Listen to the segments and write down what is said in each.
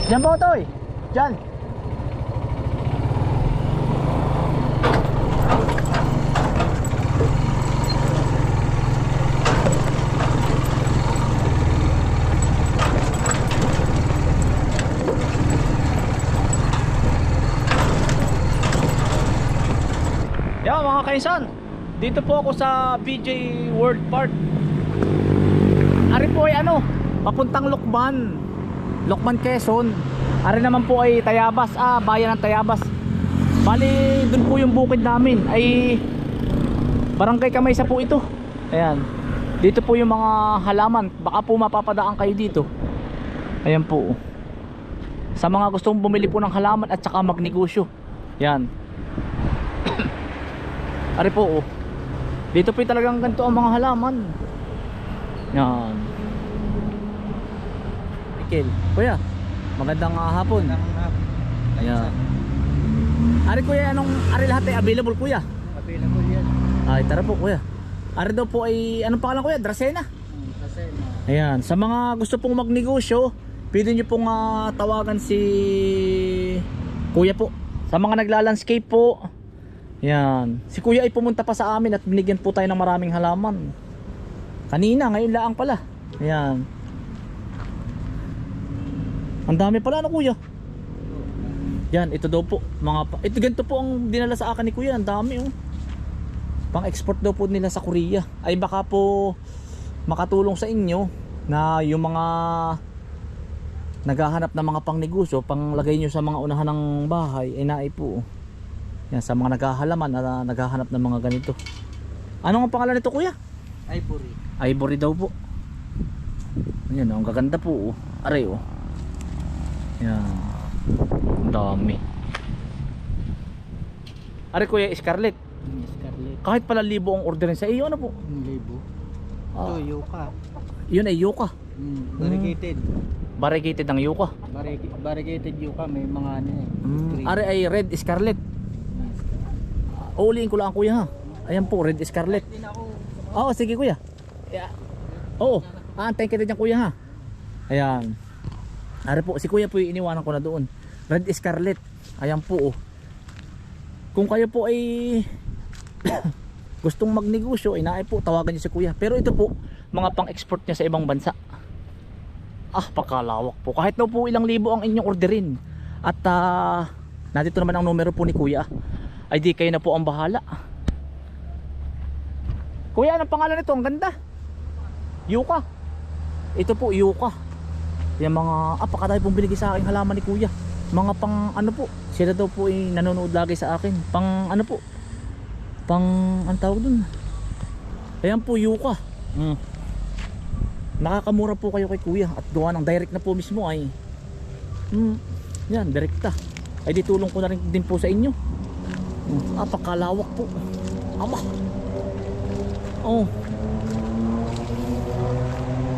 Diyan po, Toy. Diyan. Yan mga kaisan, dito po ako sa BJ World Park. Ari po ay papuntang Lokban, Quezon. Ari naman po ay Tayabas, bayan ng Tayabas. Bali, dun po yung bukid namin ay Barangay Kamaysa po ito. Ayan. Dito po yung mga halaman. Baka po mapapadaan kayo dito. Ayan po. Sa mga gustong bumili po ng halaman at saka magnegosyo. Yan. Ari po. Dito po talagang ganito ang mga halaman. Yan. Kuya, magandang hapon. Ayan. Ari kuya, ari lahat ay available kuya? Available yan. Ay, tara po kuya. Ari daw po ay, anong pangalan kuya? Dracena? Dracena. Ayan, sa mga gusto pong magnegosyo, pwede nyo pong tawagan si kuya po. Sa mga nagla-landscape po, ayan. Si kuya ay pumunta pa sa amin at binigyan po tayo ng maraming halaman. Kanina, ngayon laang pala. Ayan. Ang dami pala kuya. Yan, ito daw po ito ganito po ang dinala sa akin ni kuya. Ang dami pang export daw po nila sa Korea. Ay baka po makatulong sa inyo na yung mga naghahanap ng mga pangnegosyo, panglagay nyo sa mga unahan ng bahay ay naay po. Yan, sa mga naghahalaman na naghahanap ng mga ganito. Ano ang pangalan nito kuya? Ivory. Ivory daw po. Yan, ang gaganda po. Aray yan. Ang dami. Ari kuya, Scarlet. Scarlet. Kahit pala libo ang orderin sa iyo, ano po? Libo. Ito, yuka. Yun ay yuka. Variegated. Variegated ang yuka. Variegated yuka, may mga Ari ay red scarlet. Uuliin ko lang kuya ha. Ayan po, red scarlet. Oo, sige kuya. Yeah. Oo, aantayin kita dyan kuya ha. Ayan. Ari po, si kuya po iniwanan ko na doon. Red scarlet. Ayan po. Kung kayo po ay gustong magnegosyo, inaay po, tawagan niyo si kuya. Pero ito po, mga pang-export niya sa ibang bansa. Pakalawak po. Kahit daw po ilang libo ang inyong orderin. At nandito naman ang numero po ni kuya. Ay di kayo na po ang bahala. Kuya, anong pangalan nito? Ang ganda. Yuka. Ito po, yuka. Yung mga apakadami pong binigay sa akin halaman ni kuya. Mga pang po, sila daw po ay nanonood lagi sa akin. Pang po, pang ang tawag dun. Ayan po, yuka. Nakakamura po kayo kay kuya at gawa ng direct na po mismo ay yan, direkta. Ay di tulong ko na rin din po sa inyo. Apakalawak po.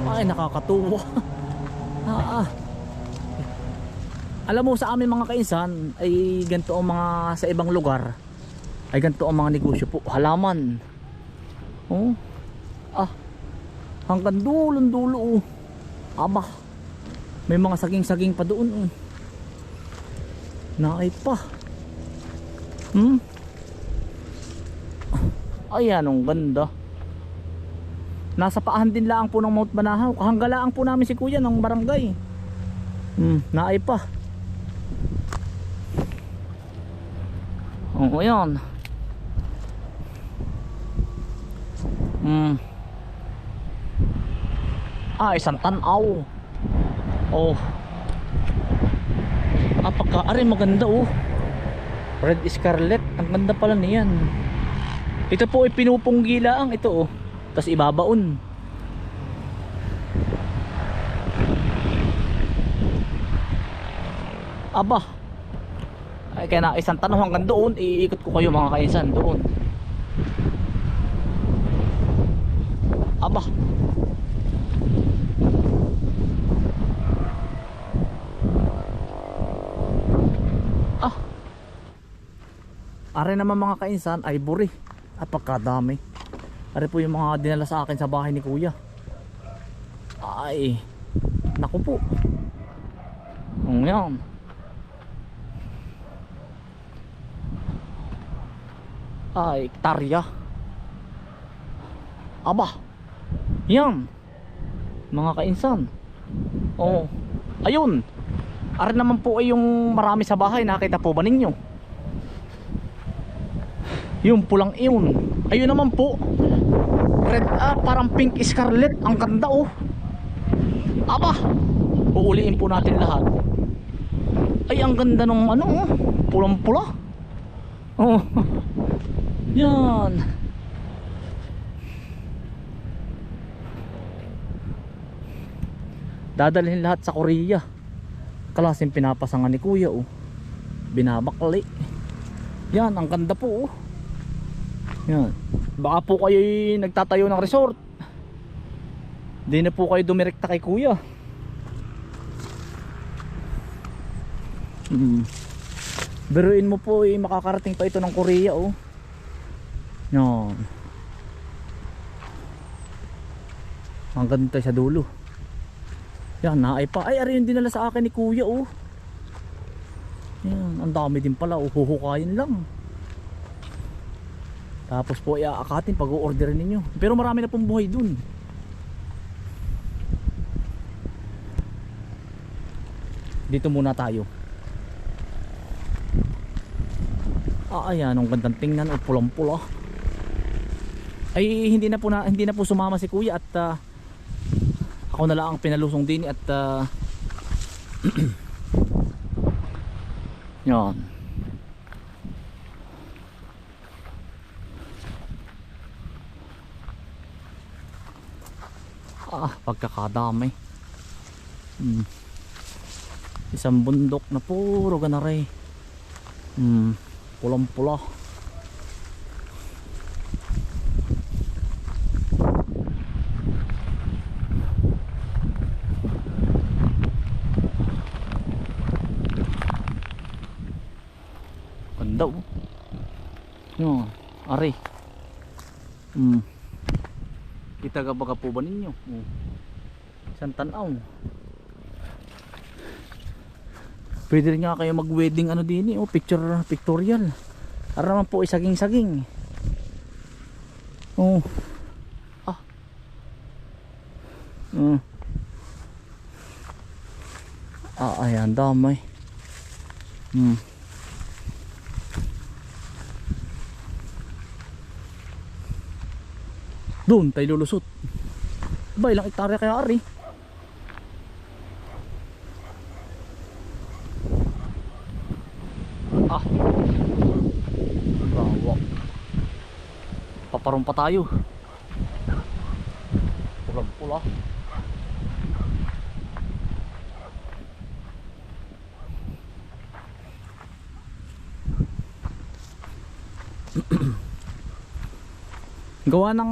Ay, nakakatuwa. Alam mo sa amin mga kainsan ay ganito ang mga sa ibang lugar ay ganito ang mga negosyo po, halaman. Hanggang dulo. May mga saging pa doon. Naay pa. Ayan, ang ganda. Nasa paahan din laang po ng Mount Banahaw. Kahanggalaan po namin si kuya ng barangay. Naay pa. Ayan. Isang tanaw. Apaka, maganda Red Scarlet. Ang ganda pala niyan. Ito po ay pinupunggi lang ito oh. Tapos ibabaon. Aba. Ay kaya na isang tanong hanggang doon, iikot ko kayo mga kainsan doon. Aba. Ah. Are naman mga kainsan, ivory. At pagkadami. Are po yung mga dinala sa akin sa bahay ni kuya. Ay. Naku po. Yan. Ay, hektarya. Aba. Yan. Mga kainsan. Oh. Ayun. Are naman po ay yung marami sa bahay. Nakita po ba ninyo? Yung pulang iyon. Ayun naman po. Red, parang pink scarlet. Ang ganda oh. Aba. Uuliin po natin lahat. Ay, ang ganda ng ano oh. Pulang pula. Oh. Yan. Dadalhin lahat sa Korea. Klaseng pinapasangan ni kuya oh. Binabakli. Yan, ang ganda po oh. Yan. Baka po kayo nagtatayo ng resort. Di na po kayo dumirekta kay kuya. Biruin mo po makakarating pa ito ng Korea oh. Yan. Hanggang tayo sa dulo. Yan, naay pa. Ay, ari yung dinala sa akin ni kuya oh. Yan, ang dami din pala oh. Huhukayin lang. Tapos po iaakatin pag o-orderin ninyo. Pero marami na pong buhay dun. Dito muna tayo. Ayan, ang gandang tingnan, pulang-pula. Ay hindi na po sumama si kuya at ako na lang ang pinalusong din at yan. Pagkakadami. Isang bundok na puro ganaray. Pulang-pula. Ganda oh. Yan, ari. Kita ka baga po ba ninyo? Isang tanaw. Pwede rin nga kayo mag-wedding ano din oh, pictorial. Para naman po ay saging-saging. Oh. Ayan, damay. Doon tayo lulusot. Ba, ilang hektarya kaya ari? Bawa. Paparong pa tayo. Pulang-pula. Gawa ng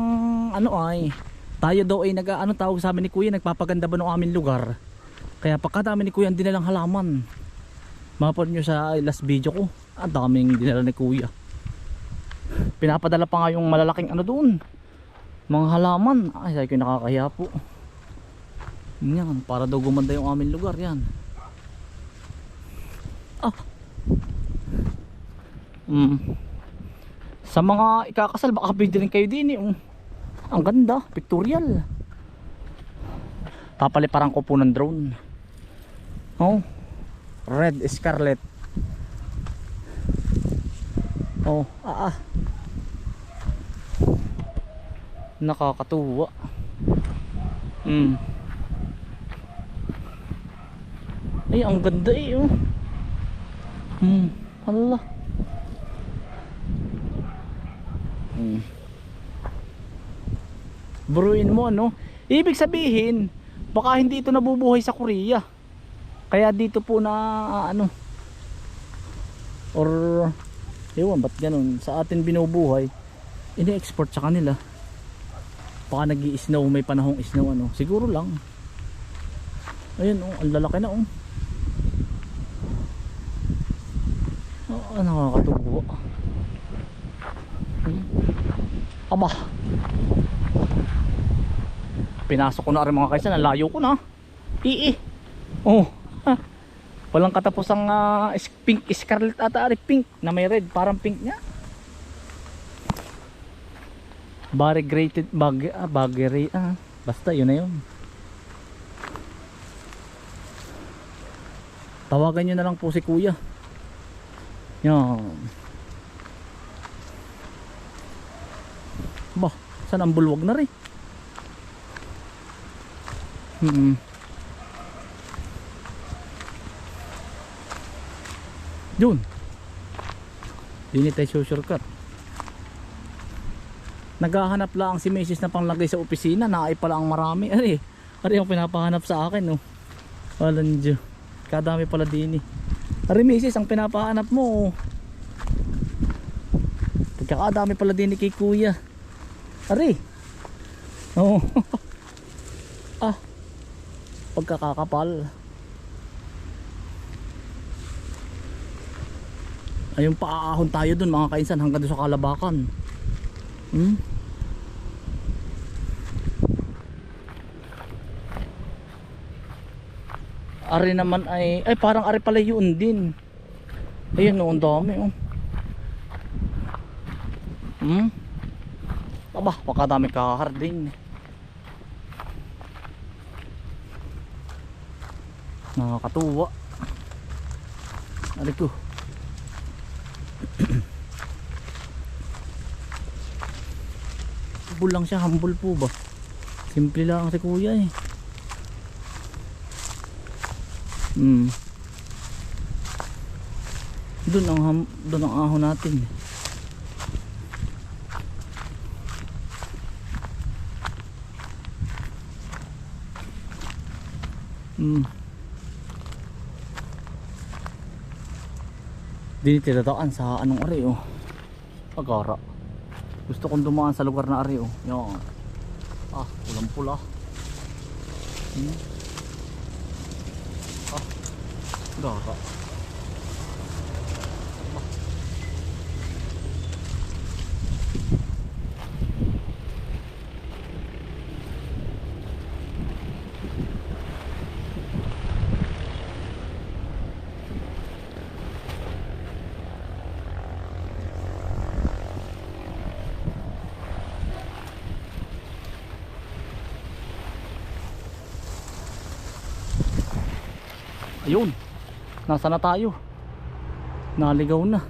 ano ay tayo daw ay tawag sa amin ni kuya, nagpapaganda ba ng aming lugar. Kaya pagkadami ni kuya ang dinalang halaman. Mapanood nyo sa last video ko, ang daming dinala ni kuya. Pinapadala pa nga yung malalaking ano doon, mga halaman. Ay, sabi ko nakakahiya po. Yan, para daw gumanda yung aming lugar. Yan. Sa mga ikakasal baka pwede rin kayo din ang ganda, pictorial. Papaliparan ko po ng drone. Oh, Red Scarlet. Oh, nakakatuwa. Ay, ang ganda oh. Hala. Hmm. Buruin mo ano. Ibig sabihin, baka hindi ito nabubuhay sa Korea. Kaya dito po na ano. Or ewan ba't ganun. Sa atin binubuhay, ini-export sa kanila. Baka nag-i-snow, may panahong snow ano. Siguro lang. Ayun oh, ang lalaki na oh. Oh, nakakatuwa. Aba. Pinasok ko na rin mga kaisan, nalayo ko na. Oh. Walang katapusang pink scarlet ata, pink na may red, parang pink niya. Variegated basta yun na yun. Tawagan nyo na lang po si kuya. Yan. Bah, saan ang bulwag na rin? Yun. Dini tayo shortcut. Naghahanap lang si Mrs. na panglagay sa opisina. Naay pala ang marami. Ari ang pinapahanap sa akin no. Walang Diyo. Kadami pala dini. Ari Mrs. ang pinapahanap mo. Pagkakadami pala dini kay kuya. Ari. Oh. Pagkakakapal. Ayun, paaahon tayo dun mga kainsan hanggang doon sa Kalabakan. Ari naman ay parang ari pala yun din. Ayun oh, ang dami oh. Aba, pakadami kaharding. Nakakatuwa. Ari ko. Humble lang siya, humble po ba? Simple lang si kuya eh. Doon ang ahon natin. Dito tinataan sa anong ari oh. Agara. Gusto kong dumaan sa lugar na ari oh. Yan. Pulang pula. Agara. Ayun, nasa na tayo? Naligaw na.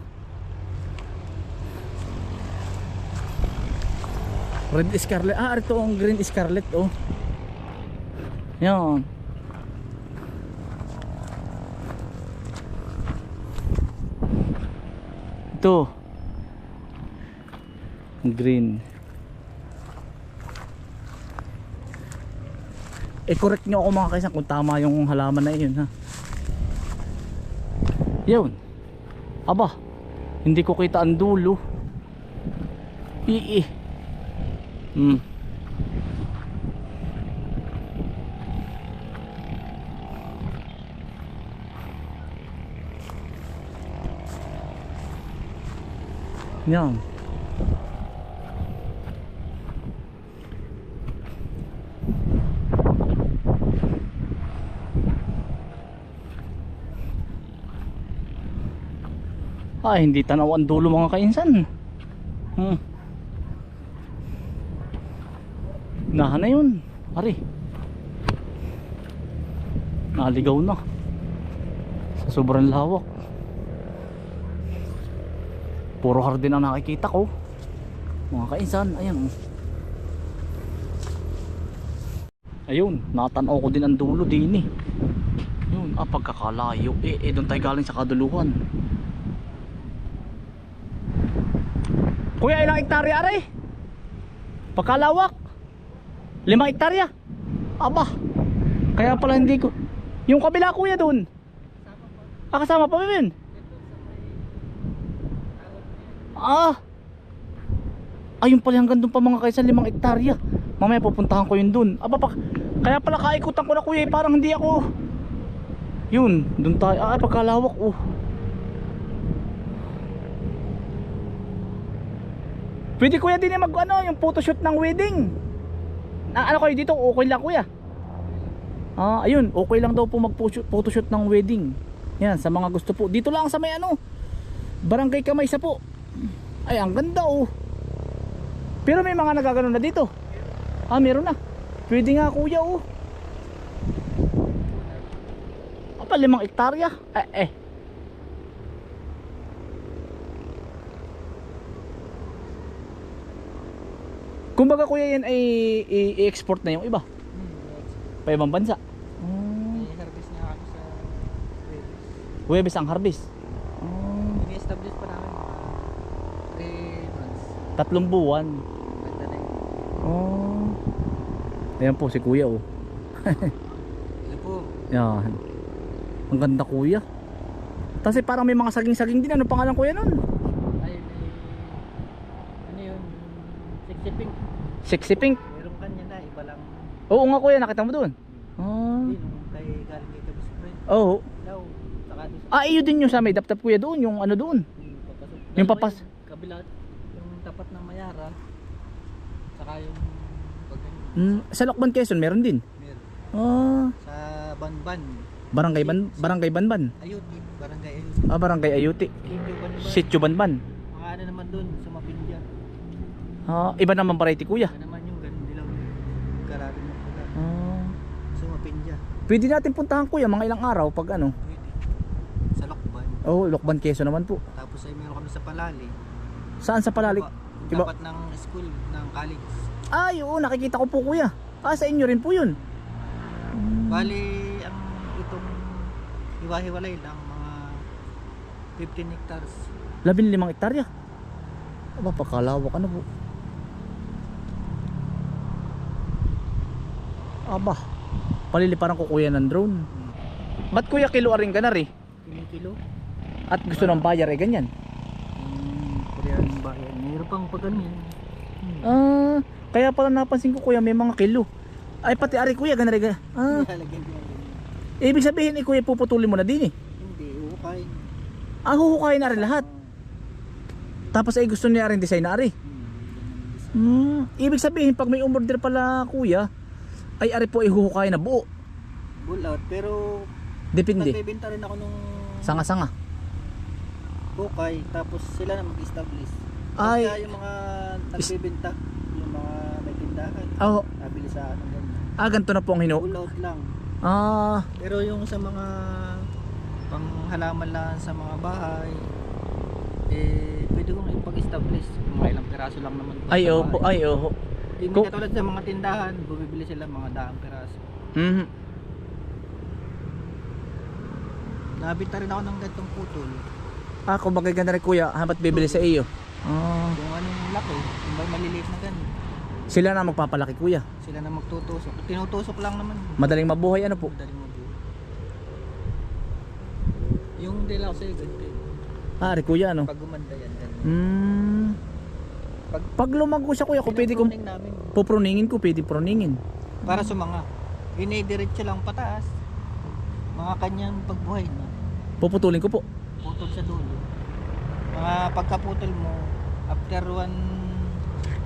Red scarlet, ito ang green scarlet oh. Yan. Ito green. Correct nyo ako mga kaisan kung tama yung halaman na yun ha. Yun. Aba, hindi ko kita ang dulo. Yan. Hindi tanaw ang dulo mga kainsan. Nahan na yun. Ari. Naligaw na. Sa sobrang lawak. Puro hardin ang nakikita ko. Mga kainsan, ayan. Ayun, natanaw ko din ang dulo din eh. Yun, pagkakalayo. Doon tayo galing sa kaduluhan. Kuya, ilang hektarya are? Pagkalawak 5 hektarya. Aba, kaya pala hindi ko. Yung kabila kuya doon, kasama pa ba yun? Ayun pala hanggang doon pa mga kaisan 5 hektarya. Mamaya pupuntahan ko yun doon. Aba, kaya pala kaikutan ko na kuya, parang hindi ako. Yun, doon tayo. Pagkalawak. Pwede kuya din mag yung photoshoot ng wedding. Ano kayo dito? Okay lang kuya. Ayun, okay lang daw po mag-photoshoot ng wedding. Yan, sa mga gusto po. Dito lang sa may Barangay Kamaysa po. Ay, ang ganda Pero may mga nagagano na dito. Meron na. Pwede nga kuya 5 hektarya. Kumbaga kuya yan ay i-export na yung iba. Pa ibang bansa. May harvest nga kami sa Huwebes ang harvest. Ini-establish pa namin 3 months. 3 buwan. Ganda na yun. Ayan po si kuya Ito po. Yan. Ang ganda kuya. Kasi parang may mga saging-saging din. Ano pangalan kuya nun? Ay, ano yun? Sexy pink. Sexy pink. Meron kanya na, iba lang. Oo nga kuya, nakita mo doon. Hindi, nung kay galing kay Kabis Friend. Oo. Daw, saka doon Iyo din yung sa may daptap kuya doon. Yung ano doon. papasok. Yung papas. Kabila, yung tapat ng Mayara. Saka yung Sa Lokban Quezon meron din. meron. Sa Banban. Barangay Banban. Ayuti, barangay Ayuti. Barangay Ayuti. Sitio Banban. Sitio Banban. Mga ano naman doon, sa Mapindia. Iba naman variety kuya. Ano naman yung ganun dilaw. Karami mo pala. Sa Mapindia. Pwede natin puntahan kuya mga ilang araw pag Pwede. Sa Lokban. Lokban Quezon naman po. Tapos ay meron kami sa Palali. Saan sa Palalik? Yung tapat ng school, ng college. Oo, nakikita ko po kuya. Sa inyo rin po yun. Bali, ang itong hiwa-hiwalay lang, mga 15 hectares. 15 hektarya. Pagkalawak po. Paliliparan ko kuya ng drone. Ba't kuya kiluaring ka na rin? Kilo-kilo. At gusto ng buyer ganyan? Korean bayan. Mayroon pang pag ano yun. Kaya pala napansin ko kuya may mga kilo. Pati ari kuya ganun rin. Nilalagyan ko yan. Ibig sabihin kuya puputulin mo na din Hindi, uhukain. Huhukayin na rin lahat. Tapos gusto niya rin design na ari. Ibig sabihin pag may umorder pala kuya, ari po huhukayin na buo. Bull out, pero Depende. nagbebenta rin ako nung Sanga-sanga. hukay, tapos sila na mag-establish. Ay. Kaya yung mga nagbebenta, yung mga may tindahan, nabili sa anong ganyan. Ganito na po ang Bull out lang. Pero yung sa mga panghalaman lang sa mga bahay, pwede kong ipag-establish. Mga ilang piraso lang naman. Oo. Hindi katulad sa mga tindahan, bumibili sila mga daang piraso. Nabita rin ako ng gantong putol. Kung bagay ganda rin kuya, ba't bibili sa iyo? Kung anong laki, kung may maliliit na ganun. Sila na magpapalaki kuya. Sila na magtutusok. Tinutusok lang naman. Madaling mabuhay po. Madaling mabuhay. Yung dila ko sa'yo, ganito. Ari kuya Pag gumanda yan, ganun. Pag lumago siya kuya, kung pwede kong namin. puproningin ko, pwede proningin. Para sa mga inidiretso lang pataas. Mga kanyang pagbuhay na. Puputulin ko po. Putol sa dulo. Mga pagkaputol mo, after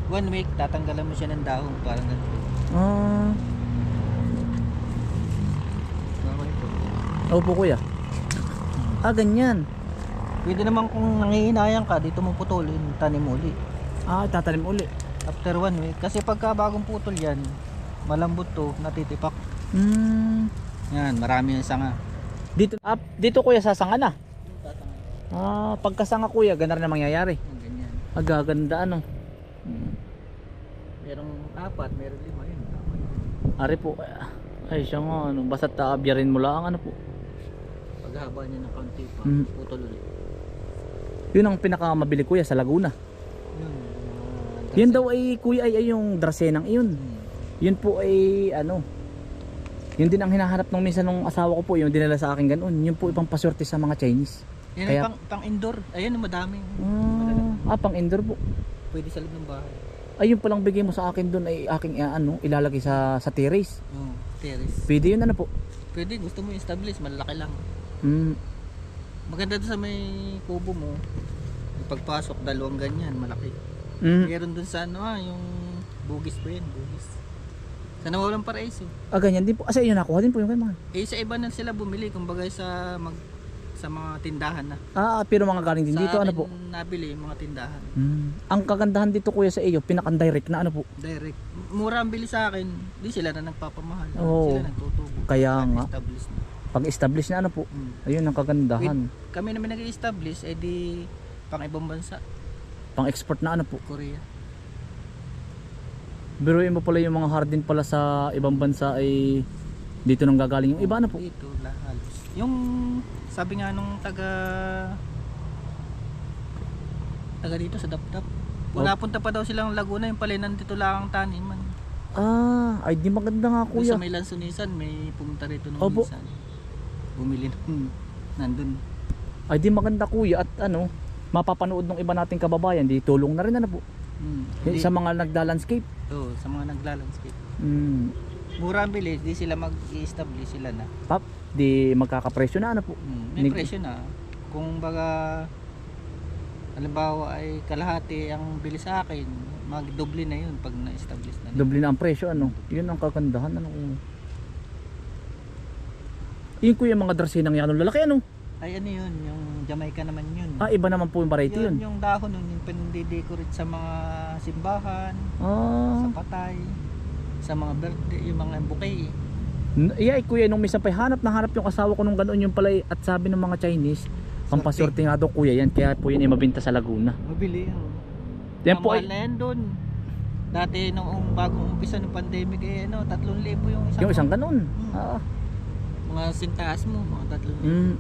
one week, tatanggalan mo siya ng dahon. Parang ganito. Opo kuya. Ganyan. Pwede naman kung nangihinayang ka, dito mo putulin, tanim uli. Tatanim uli. After 1 week. Kasi pagka bagong putol yan, malambot to, natitipak. Yan, marami yung sanga. Dito kuya sasanga na. Pagkasanga kuya, ganda rin na mangyayari. Ganyan. Agaganda Merong 4, merong 5 yun. Ari po. Siya nga basta taabyarin mo lang po. Paghaba niya ng kaunti pa, putol ulit. Yun ang pinakamabili kuya sa Laguna. Yun. Yan daw ay kuya ay yung Dracenang iyon. Yun po ay ano. Yun din ang hinahanap nung minsan nung asawa ko po, yung dinala sa akin ganoon. Yun po ipang paswerte sa mga Chinese. Yan Kaya- ay pang indoor. Ayan, madami. Pang indoor po. Pwede sa loob ng bahay. Ay yung palang bigay mo sa akin doon ay aking ano, ilalagay sa terrace. Oo, terrace. Pwede yun ano po. Pwede, gusto mo i-establish, malaki lang. Mm. Maganda doon sa may kubo mo. Yung pagpasok, dalawang ganyan, malaki. Mm. Meron doon sa ano yung bugis pa yan, bugis. Sa Nawawalang Paraiso. Ganyan din po. Sa iyo nakuha din po yung ganyan. Sa iba na sila bumili, kumbaga sa mga tindahan na. Pero mga galing din dito, Sa ano akin po? nabili yung mga tindahan. Ang kagandahan dito kuya sa iyo, pinakan-direct na ano po. Direct. Mura ang bili sa akin, di sila na nagpapamahal. Oo. Sila nagtutubo. Kaya nga. Establish na. Pag-establish na ano po. Ayun ang kagandahan. Kami naman nag-i-establish, di pang ibang bansa, Pang-export na ano po. Korea. Biruin mo pala yung mga hardin pala sa ibang bansa ay dito nang gagaling yung iba ano po. Dito, halos. Yung sabi nga nung taga dito sa Dapdap. Kung napunta pa daw silang Laguna, yung pala nandito lang ang taniman. Ay di maganda nga Doon kuya. sa may Lansunisan, may pumunta rito nung Opo. minsan. Bumili nung nandun. Ay di maganda kuya at ano, mapapanood ng iba nating kababayan, di tulong na rin ano po. Sa mga nagda-landscape. Oo, sa mga naglalandscape. Mura Mura ang bili, di sila mag-i-establish sila na. di magkakapresyo na ano po. May presyo na. Kung baga halimbawa ay kalahati ang bili sa akin, magdoble na yun pag na-establish na. Doble na ang presyo ano. Yun ang kagandahan ano. Yun kuya mga Dracenang yan, lalaki ano. Ay ano yun, yung Jamaica naman yun. Iba naman po yung variety yun. Yung dahon nun, yung pindidecorate sa mga simbahan, sa patay, sa mga birthday, yung mga bouquet. Kuya, nung minsan pa hanap yung asawa ko nung ganoon yung pala at sabi ng mga Chinese, pampasorte nga daw kuya yan, kaya po yun ay mabenta sa Laguna. Mabili yun. Yan po Mahal na yan dun. Dati nung bagong umpisa ng pandemic, 3,000 yung yung isang ganoon. Mga sintaas mo, mga 3,000.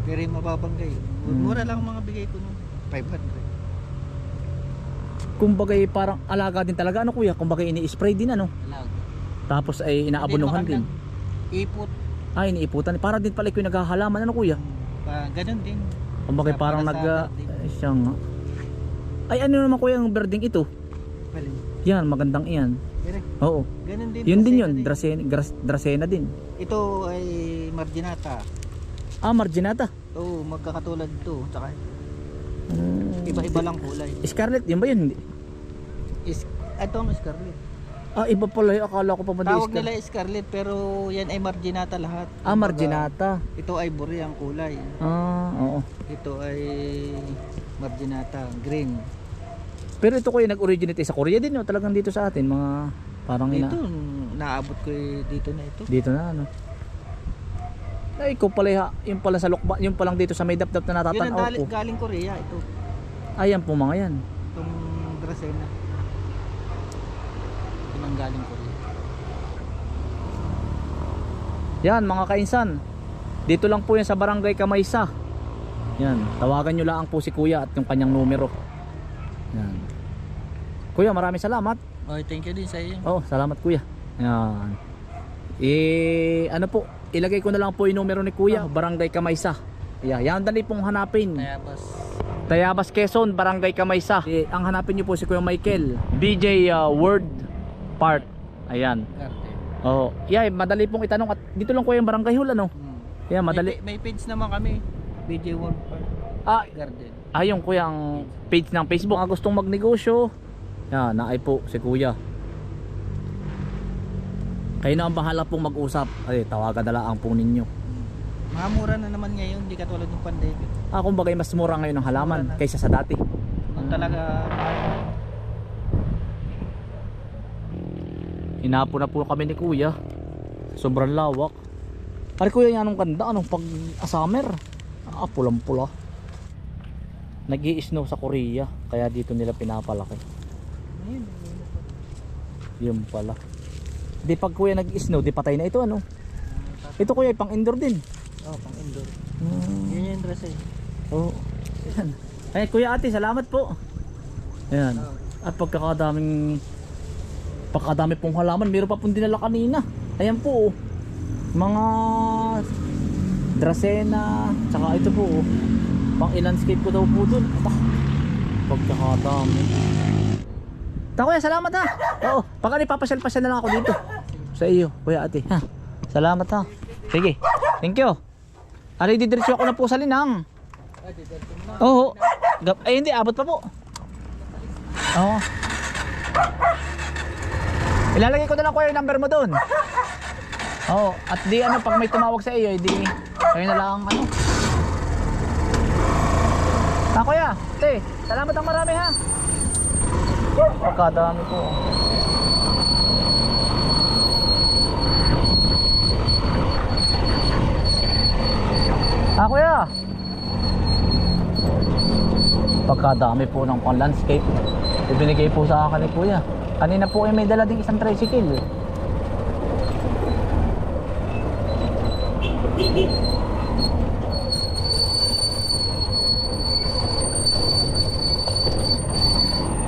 Pero yung mababanggay. Mura lang mga bigay ko nung 500. Kumbaga parang alaga din talaga ano kuya, kumbaga ini-spray din ano. Alag. Tapos ay inaabonohan din. Ipot. Iniiputan. Para din pala yung naghahalaman ano kuya. Ganun din. Kumbaga parang siya nga. Ano naman kuya ang birding ito? Balin. Yan, magandang iyan. Oo. Ganun din. Yun din yun, Dracena din. Ito ay marginata. Marginata. Oo, magkakatulad ito. Tsaka iba-iba lang kulay. Scarlet, yun ba yun? Ito ang scarlet. Iba pala yun. Akala ko pa ba Tawag nila scarlet pero yan ay marginata lahat. Marginata. Ito ay ivory ang kulay. Oo. Ito ay marginata, green. Pero ito ko yung nag-originate sa Korea din, no? Talagang dito sa atin, mga parang Dito, naabot ko dito na ito. Dito na, ano? Ikaw pala, yung pala sa Lokban, yung palang dito sa may dapdap na natatanaw ko. Yun ang galing Korea, ito. Ayan po mga yan. Itong Dracena. Yun ang galing Korea. Yan mga kainsan. Dito lang po yan sa Barangay Kamaysa. Yan, tawagan nyo lang po si Kuya at yung kanyang numero. Yan. Kuya, maraming salamat. Okay, thank you din sa iyo. Salamat Kuya. Yan. Ano po, ilagay ko na lang po yung numero ni Kuya, Barangay Kamaysa. Yan dali pong hanapin. Tayabas Quezon, Barangay Kamaysa. Ang hanapin niyo po si Kuya Michael, BJ Word Part. Ayan. Madali pong itanong at dito lang Kuya yung Barangay Hall ano. Madali. May page naman kami, BJ World Park Garden. Yung Kuya ang page ng Facebook. Mga gustong magnegosyo, naay po si Kuya. Kayo na ang bahala pong mag-usap. Tawagan na lang po ninyo. Mura na naman ngayon, hindi katulad ng pandemic. Kumbaga mas mura ngayon ang halaman kaysa sa dati. Talaga. Inapo na po kami ni Kuya. Sobrang lawak. Pare Kuya, yan anong ganda, anong pag summer. Pulang-pula. Nag-i-snow sa Korea, kaya dito nila pinapalaki. Yun pala. Di pag Kuya nag-snow, di patay na ito ano. Ito Kuya, pang indoor din. Pang indoor. Yan yung dress eh. Yan. Kuya Ate, salamat po. Yan. At pagkakadami pong halaman. Meron pa pong dinala kanina. Ayan po oh. Mga Dracena, tsaka ito po oh. Pang i-landscape ko daw po dun. Pagkakadami. Kuya, salamat ha. Oo, pagka ipapasyal-pasyal na lang ako dito sa iyo, kuya ate ha. Salamat ha. Sige, thank you. Ari, didiretso ako na po sa Linang. Oo. Ay hindi, abot pa po. Oo. Ilalagay ko na lang kuya yung number mo doon. Oo, at di ano, pag may tumawag sa iyo, di kayo na lang ano. Kuya, te, salamat ang marami ha. Pagkadami po. Kuya, pagkadami po ng pang-landscape ibinigay po sa akin ni kuya. Kanina po ay may dala ding isang tricycle.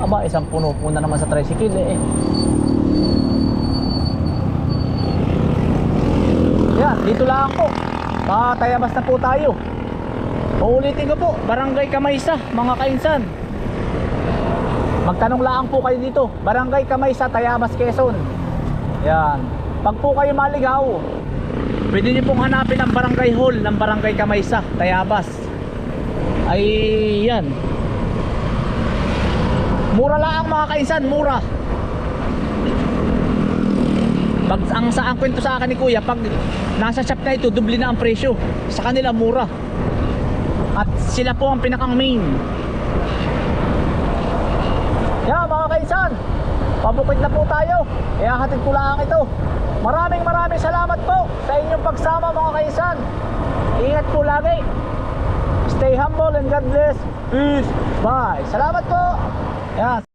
Aba, isang puno po na naman sa tricycle eh. Yan, dito lang po. Tayabas na po tayo. Uulitin ko po, Barangay Kamaysa, mga kainsan. Magtanong lang po kayo dito, Barangay Kamaysa, Tayabas, Quezon. Yan. Pag po kayo maligaw, pwede niyo pong hanapin ang barangay hall ng Barangay Kamaysa, Tayabas. Ay yan. Mura lang mga kainsan, mura. Ang kwento sa akin ni kuya, pag nasa shop na ito, doble na ang presyo. Sa kanila mura. At sila po ang pinakang main. Yan mga kainsan, pabukid na po tayo. Kaya hatid ko lang ito. Maraming salamat po sa inyong pagsama mga kainsan. Ingat po lagi. Stay humble and God bless. Peace. Bye. Salamat po. Yan.